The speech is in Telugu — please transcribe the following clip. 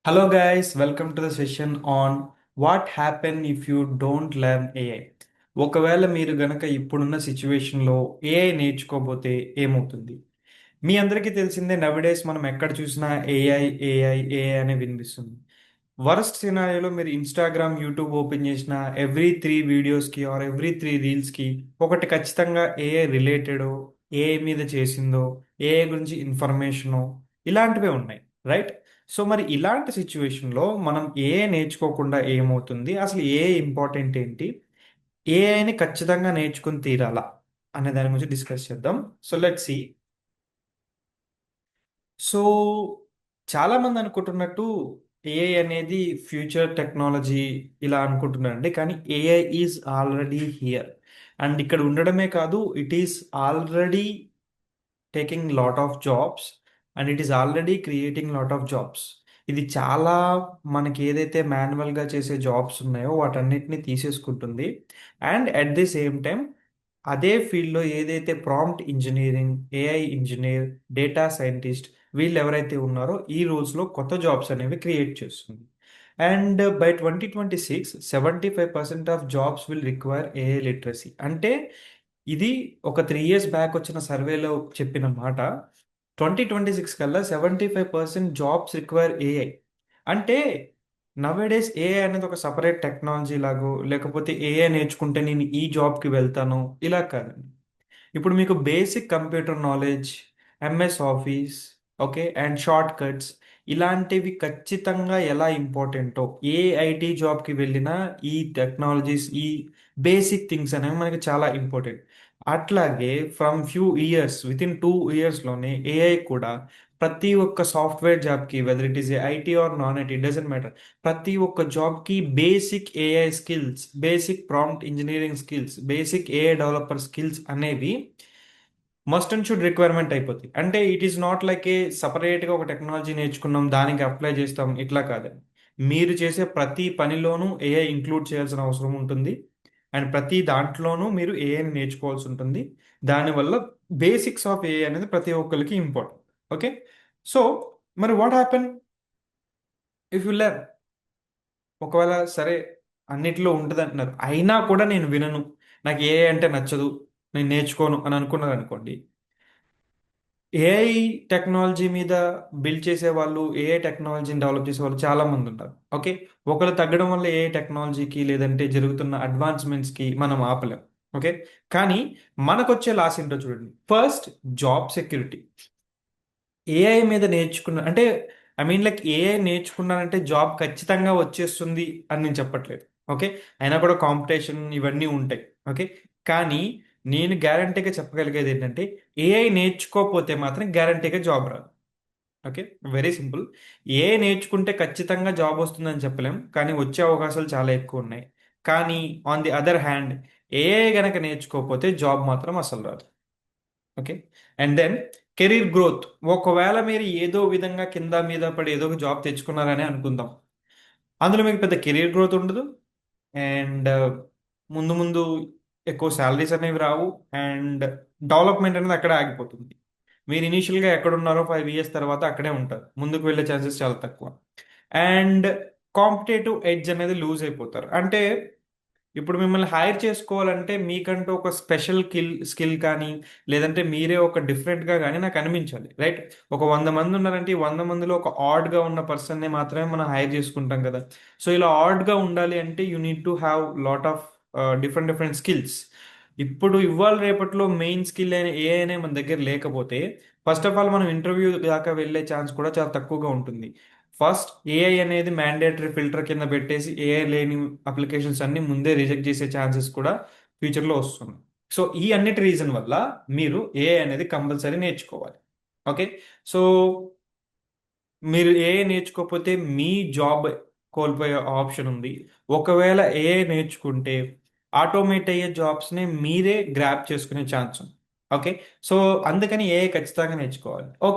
Hello guys, welcome to the session on what happen if you don't learn AI. ఒకవేళ మీరు గనక ఇప్పుడున్న సిచ్యువేషన్లో ఏఐ నేర్చుకోకపోతే ఏమవుతుంది? మీ అందరికీ తెలిసిందే నవడేస్ మనం ఎక్కడ చూసినా ఏఐ ఏఐ ఏఐ అనే వినిపిస్తుంది. వరస్ట్ సినారియోలో మీరు ఇన్స్టాగ్రామ్ యూట్యూబ్ ఓపెన్ చేసిన ఎవ్రీ 3 వీడియోస్కి ఆర్ ఎవ్రీ 3 రీల్స్కి ఒకటి ఖచ్చితంగా ఏఐ రిలేటెడో ఏఐ మీద చేసిందో ఏఐ గురించి ఇన్ఫర్మేషనో ఇలాంటివే ఉన్నాయి, రైట్? సో మరి ఇలాంటి సిచ్యువేషన్లో మనం ఏఐ నేర్చుకోకుండా ఏమవుతుంది, అసలు ఏఐ ఇంపార్టెంట్ ఏంటి, ఏఐని ఖచ్చితంగా నేర్చుకుని తీరాలా అనే దాని గురించి డిస్కస్ చేద్దాం. So let see. సో చాలా మంది అనుకుంటున్నట్టు ఏఐ అనేది ఫ్యూచర్ టెక్నాలజీ ఇలా అనుకుంటున్నారండి, కానీ AI is already here. And ఇక్కడ ఉండడమే కాదు, it is already taking lot of jobs and it is already creating lot of jobs. ఇది చాలా మనకి ఏదైతే మాన్యువల్గా చేసే జాబ్స్ ఉన్నాయో వాటన్నిటిని తీసేసుకుంటుంది. And at the same time అదే ఫీల్డ్లో ఏదైతే prompt engineering, AI engineer, data scientist వీళ్ళు ఎవరైతే ఉన్నారో ఈ రోల్స్లో కొత్త జాబ్స్ అనేవి క్రియేట్ చేస్తుంది. And by 2026 75% of jobs will require AI literacy. అంటే ఇది ఒక 3 ఇయర్స్ బ్యాక్ వచ్చిన సర్వేలో చెప్పిన మాట. 2026 కల్లా 75% జాబ్స్ రిక్వైర్ ఏఐ. అంటే నవేడేస్ ఏఐ అనేది ఒక సపరేట్ టెక్నాలజీ లాగో లేకపోతే ఏఐ నేర్చుకుంటే నేను ఈ జాబ్కి వెళ్తాను ఇలా కాదండి. ఇప్పుడు మీకు basic computer knowledge, MS office, okay, and short cuts ఇలాంటివి ఖచ్చితంగా ఎలా ఇంపార్టెంటో ఏ ఐటీ జాబ్కి వెళ్ళినా ఈ టెక్నాలజీస్, ఈ బేసిక్ థింగ్స్ అనేవి మనకి చాలా ఇంపార్టెంట్. అట్లాగే from few years, with in 2 ఇయర్స్లోనే ఏఐ కూడా ప్రతి ఒక్క సాఫ్ట్వేర్ జాబ్కి, whether it is IT or non IT doesn't matter, ప్రతి ఒక్క జాబ్కి basic AI skills, basic prompt engineering skills, basic AI developer skills అనేవి మస్ట్ అండ్ షుడ్ రిక్వైర్మెంట్ అయిపోతుంది. అంటే it is not like a సపరేట్గా ఒక టెక్నాలజీ నేర్చుకున్నాం దానికి అప్లై చేస్తాం ఇట్లా కాదండి. మీరు చేసే ప్రతి పనిలోనూ ఏఐ ఇంక్లూడ్ చేయాల్సిన అవసరం ఉంటుంది. అండ్ ప్రతి దాంట్లోనూ మీరు ఏఐని నేర్చుకోవాల్సి ఉంటుంది. దానివల్ల బేసిక్స్ ఆఫ్ ఏఐ అనేది ప్రతి ఒక్కరికి ఇంపార్టెంట్. ఓకే. సో మరి what happen if you learn? ఒకవేళ సరే అన్నిట్లో ఉంటుంది అంటున్నారు, అయినా కూడా నేను వినను, నాకు ఏఐ అంటే నచ్చదు, నేను నేర్చుకోను అని అనుకున్నారు అనుకోండి. ఏఐ టెక్నాలజీ మీద బిల్డ్ చేసే వాళ్ళు, ఏఐ టెక్నాలజీని డెవలప్ చేసే వాళ్ళు చాలా మంది ఉంటారు. ఓకే. ఒకరు తగ్గడం వల్ల ఏఐ టెక్నాలజీకి లేదంటే జరుగుతున్న అడ్వాన్స్మెంట్స్కి మనం ఆపలేం. ఓకే. కానీ మనకొచ్చే లాస్ ఏంటో చూడండి. First, job security. ఏఐ మీద నేర్చుకున్న అంటే ఐ మీన్ లైక్ ఏఐ నేర్చుకున్నానంటే జాబ్ ఖచ్చితంగా వచ్చేస్తుంది అని నేను చెప్పట్లేదు. ఓకే. అయినా కూడా కాంపిటీషన్ ఇవన్నీ ఉంటాయి. ఓకే. కానీ నేను గ్యారంటీగా చెప్పగలిగేది ఏంటంటే ఏఐ నేర్చుకోకపోతే మాత్రం గ్యారంటీగా జాబ్ రాదు. ఓకే. Very simple. ఏఐ నేర్చుకుంటే ఖచ్చితంగా జాబ్ వస్తుందని చెప్పలేం, కానీ వచ్చే అవకాశాలు చాలా ఎక్కువ ఉన్నాయి. కానీ on the other hand AI గనక నేర్చుకోకపోతే జాబ్ మాత్రం అసలు రాదు. Okay. And then career growth. ఒకవేళ మీరు ఏదో విధంగా కింద మీద పడి ఏదో ఒక జాబ్ తెచ్చుకున్నారని అనుకుందాం, అందులో మీకు పెద్ద కెరీర్ గ్రోత్ ఉండదు. అండ్ ముందు ముందు ఎక్కువ శాలరీస్ అనేవి రావు. అండ్ డెవలప్మెంట్ అనేది అక్కడే ఆగిపోతుంది. మీరు ఇనీషియల్గా ఎక్కడున్నారో 5 ఇయర్స్ తర్వాత అక్కడే ఉంటారు, ముందుకు వెళ్ళే ఛాన్సెస్ చాలా తక్కువ. అండ్ కాంపిటేటివ్ ఎడ్జ్ అనేది లూజ్ అయిపోతారు. అంటే ఇప్పుడు మిమ్మల్ని హైర్ చేసుకోవాలంటే మీకంటూ ఒక స్పెషల్ స్కిల్ కానీ లేదంటే మీరే ఒక డిఫరెంట్గా కానీ నాకు అనిపించాలి, రైట్? ఒక 100 మంది ఉన్నారంటే ఈ 100 మందిలో ఒక ఆడ్గా ఉన్న పర్సన్ని మాత్రమే మనం హైర్ చేసుకుంటాం కదా. సో ఇలా ఆడ్గా ఉండాలి అంటే you need to have lot of different different skills. ఇప్పుడు ఇవాళ రేపట్లో మెయిన్ స్కిల్ అయిన ఏఐనే మన దగ్గర లేకపోతే ఫస్ట్ ఆఫ్ ఆల్ మనం ఇంటర్వ్యూ దాకా వెళ్ళే ఛాన్స్ కూడా చాలా తక్కువగా ఉంటుంది. ఫస్ట్ ఏఐ అనేది మ్యాండేటరీ ఫిల్టర్ కింద పెట్టేసి ఏఐ లేని అప్లికేషన్స్ అన్ని ముందే రిజెక్ట్ చేసే ఛాన్సెస్ కూడా ఫ్యూచర్లో వస్తుంది. సో ఈ అన్నిటి రీజన్ వల్ల మీరు ఏఐ అనేది కంపల్సరీ నేర్చుకోవాలి. ఓకే. సో మీరు ఏఐ నేర్చుకోకపోతే మీ జాబ్ కోల్పోయే ఆప్షన్ ఉంది. ఒకవేళ ఏఐ నేర్చుకుంటే ఆటోమేట్ అయ్యే జాబ్స్ని మీరే గ్రాప్ చేసుకునే ఛాన్స్ ఉంది. ఓకే. సో అందుకని ఏఐ ఖచ్చితంగా నేర్చుకోవాలి. ఓకే.